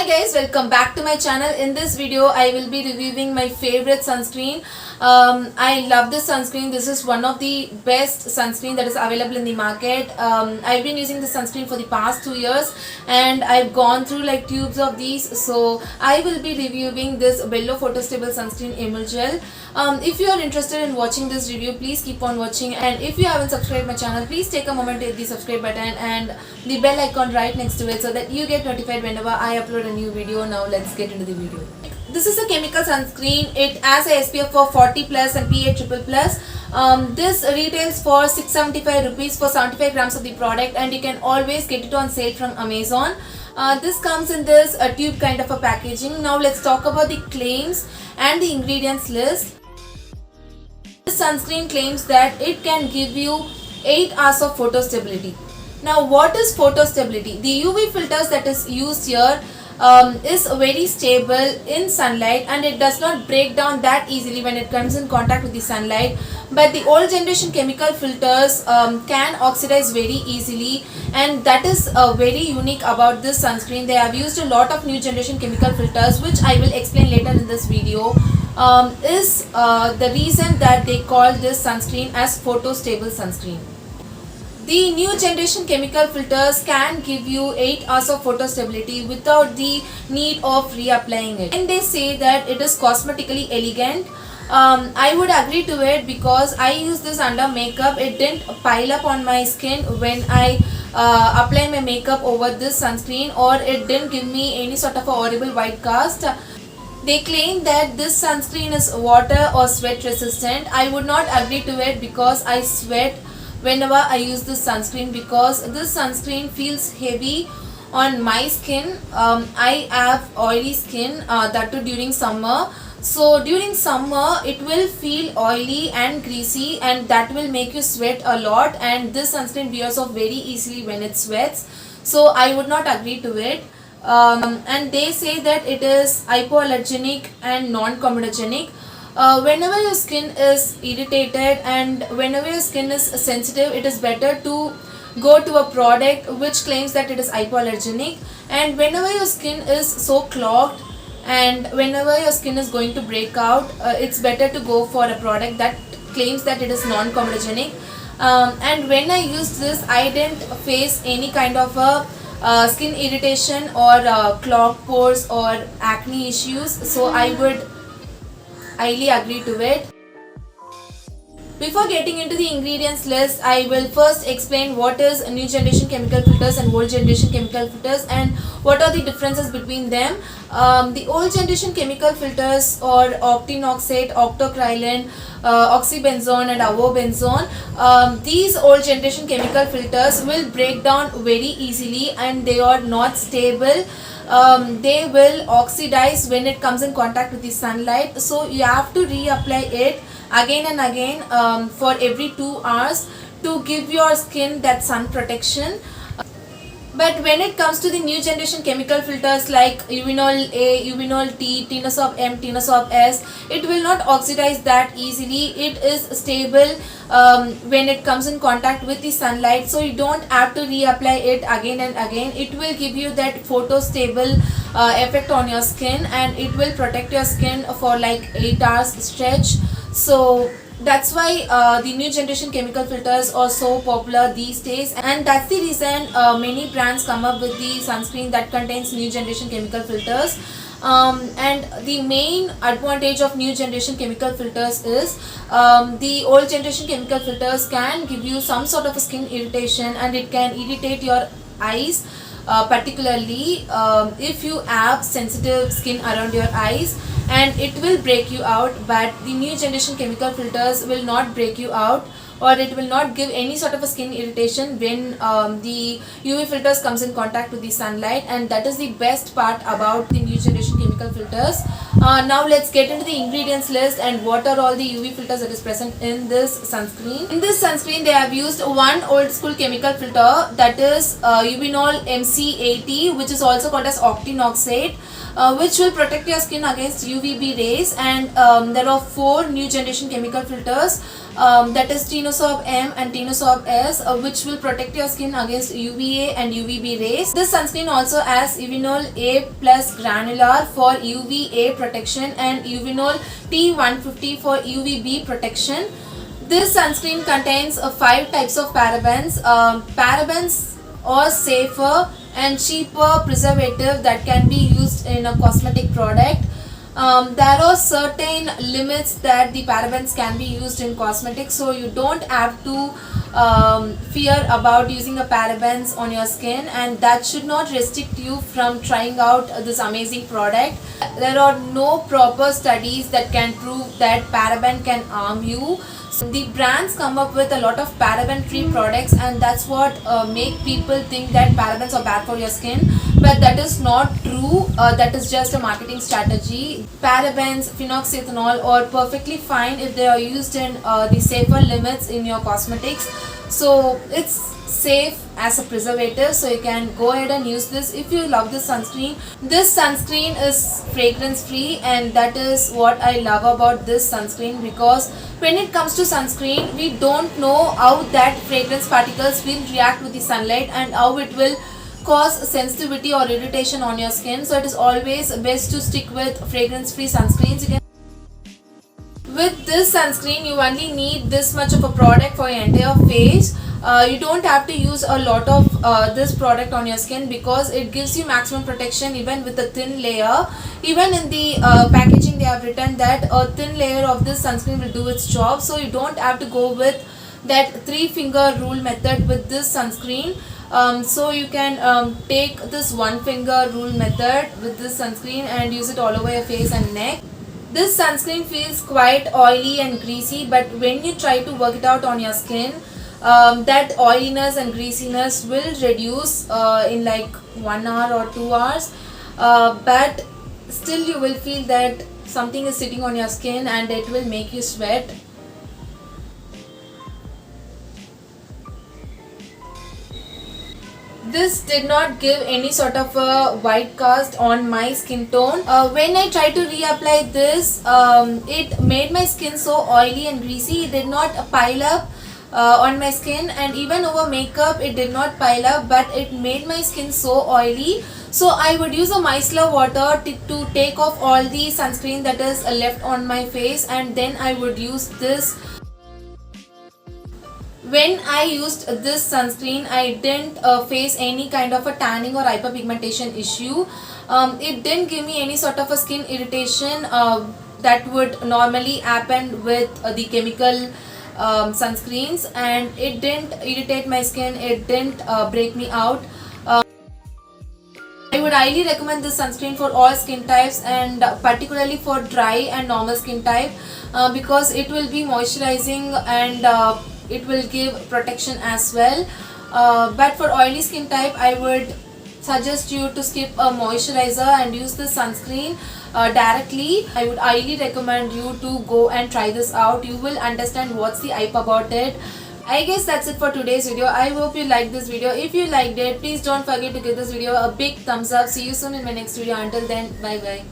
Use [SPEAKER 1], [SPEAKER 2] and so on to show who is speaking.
[SPEAKER 1] Hi guys, welcome back to my channel. In this video I will be reviewing my favorite sunscreen. I love this sunscreen. This is one of the best sunscreen that is available in the market. I've been using this sunscreen for the past 2 years and I've gone through like tubes of these. So I will be reviewing this Bello Photostable Sunscreen Emulgel. If you are interested in watching this review, please keep on watching, and if you haven't subscribed my channel, please take a moment to hit the subscribe button and the bell icon right next to it so that you get notified whenever I upload a new video. Now let's get into the video. This is a chemical sunscreen. It has a SPF for 40 plus and PA triple plus. This retails for 675 rupees for 75 grams of the product, and you can always get it on sale from Amazon. This comes in this tube kind of a packaging. Now let's talk about the claims and the ingredients list. This sunscreen claims that it can give you 8 hours of photo stability. Now what is photo stability? The UV filters that is used here is very stable in sunlight, and it does not break down that easily when it comes in contact with the sunlight. But the old generation chemical filters can oxidize very easily, and that is very unique about this sunscreen. They have used a lot of new generation chemical filters, which I will explain later in this video. Is the reason that they call this sunscreen as photo stable sunscreen. The new generation chemical filters can give you 8 hours of photo stability without the need of reapplying it. And they say that it is cosmetically elegant. I would agree to it because I use this under makeup. It didn't pile up on my skin when I apply my makeup over this sunscreen, or it didn't give me any sort of a horrible white cast. They claim that this sunscreen is water or sweat resistant. I would not agree to it because I sweat whenever I use this sunscreen, because this sunscreen feels heavy on my skin. I have oily skin, that too during summer. So during summer it will feel oily and greasy, and that will make you sweat a lot, and this sunscreen wears off very easily when it sweats. So I would not agree to it. And they say that it is hypoallergenic and non-comedogenic. Whenever your skin is irritated and whenever your skin is sensitive, it is better to go to a product which claims that it is hypoallergenic. And whenever your skin is so clogged and whenever your skin is going to break out, it's better to go for a product that claims that it is non-comedogenic. And when I used this, I didn't face any kind of a skin irritation or clogged pores or acne issues, so I would highly agree to it. Before getting into the ingredients list, I will first explain what is new generation chemical filters and old generation chemical filters and what are the differences between them. The old generation chemical filters are octinoxate, octocrylene, oxybenzone and avobenzone. These old generation chemical filters will break down very easily and they are not stable. They will oxidize when it comes in contact with the sunlight, so you have to reapply it again and again for every 2 hours to give your skin that sun protection. But when it comes to the new generation chemical filters like Uvinol A, Uvinol T, Tinosorb M, Tinosorb S, it will not oxidize that easily. It is stable when it comes in contact with the sunlight, so you don't have to reapply it again and again. It will give you that photo stable effect on your skin, and it will protect your skin for like 8 hours stretch. So that's why the new generation chemical filters are so popular these days, and that's the reason many brands come up with the sunscreen that contains new generation chemical filters. And the main advantage of new generation chemical filters is the old generation chemical filters can give you some sort of a skin irritation, and it can irritate your eyes, particularly if you have sensitive skin around your eyes, and it will break you out. But the new generation chemical filters will not break you out, or it will not give any sort of a skin irritation when the UV filters comes in contact with the sunlight, and that is the best part about the new generation chemical filters. Now let's get into the ingredients list and what are all the UV filters that is present in this sunscreen. In this sunscreen they have used one old school chemical filter, that is Uvinol MC80, which is also called as octinoxate, which will protect your skin against UVB rays, and there are 4 new generation chemical filters, that is Tinosorb M and Tinosorb S, which will protect your skin against UVA and UVB rays. This sunscreen also has Uvinol A plus granular for UVA protection and Uvinol T150 for UVB protection. This sunscreen contains 5 types of parabens. Parabens are safer and cheaper preservative that can be used in a cosmetic product. There are certain limits that the parabens can be used in cosmetics, so you don't have to fear about using a parabens on your skin, and that should not restrict you from trying out this amazing product. There are no proper studies that can prove that paraben can harm you. So the brands come up with a lot of paraben free products, and that's what make people think that parabens are bad for your skin, but that is not true. That is just a marketing strategy. Parabens, phenoxyethanol are perfectly fine if they are used in the safer limits in your cosmetics, so it's safe as a preservative, so you can go ahead and use this if you love this sunscreen. This sunscreen is fragrance free, and that is what I love about this sunscreen, because when it comes to sunscreen we don't know how that fragrance particles will react with the sunlight and how it will cause sensitivity or irritation on your skin, so it is always best to stick with fragrance free sunscreens. With this sunscreen you only need this much of a product for your entire face. You don't have to use a lot of this product on your skin, because it gives you maximum protection even with a thin layer. Even in the packaging they have written that a thin layer of this sunscreen will do its job, so you don't have to go with that 3-finger rule method with this sunscreen. So you can take this 1-finger rule method with this sunscreen and use it all over your face and neck. This sunscreen feels quite oily and greasy, but when you try to work it out on your skin, that oiliness and greasiness will reduce in like 1 hour or 2 hours, but still you will feel that something is sitting on your skin and it will make you sweat. This did not give any sort of a white cast on my skin tone. When I tried to reapply this, it made my skin so oily and greasy. It did not pile up on my skin, and even over makeup it did not pile up, but it made my skin so oily. So I would use a micellar water to take off all the sunscreen that is left on my face, and then I would use this. When I used this sunscreen, I didn't face any kind of a tanning or hyperpigmentation issue. It didn't give me any sort of a skin irritation that would normally happen with the chemical sunscreens, and it didn't irritate my skin, it didn't break me out. I would highly recommend this sunscreen for all skin types, and particularly for dry and normal skin type, because it will be moisturizing and it will give protection as well. But for oily skin type I would suggest you to skip a moisturizer and use the sunscreen directly. I would highly recommend you to go and try this out. You will understand what's the hype about it. I guess that's it for today's video. I hope you liked this video. If you liked it, please don't forget to give this video a big thumbs up. See you soon in my next video. Until then, bye bye.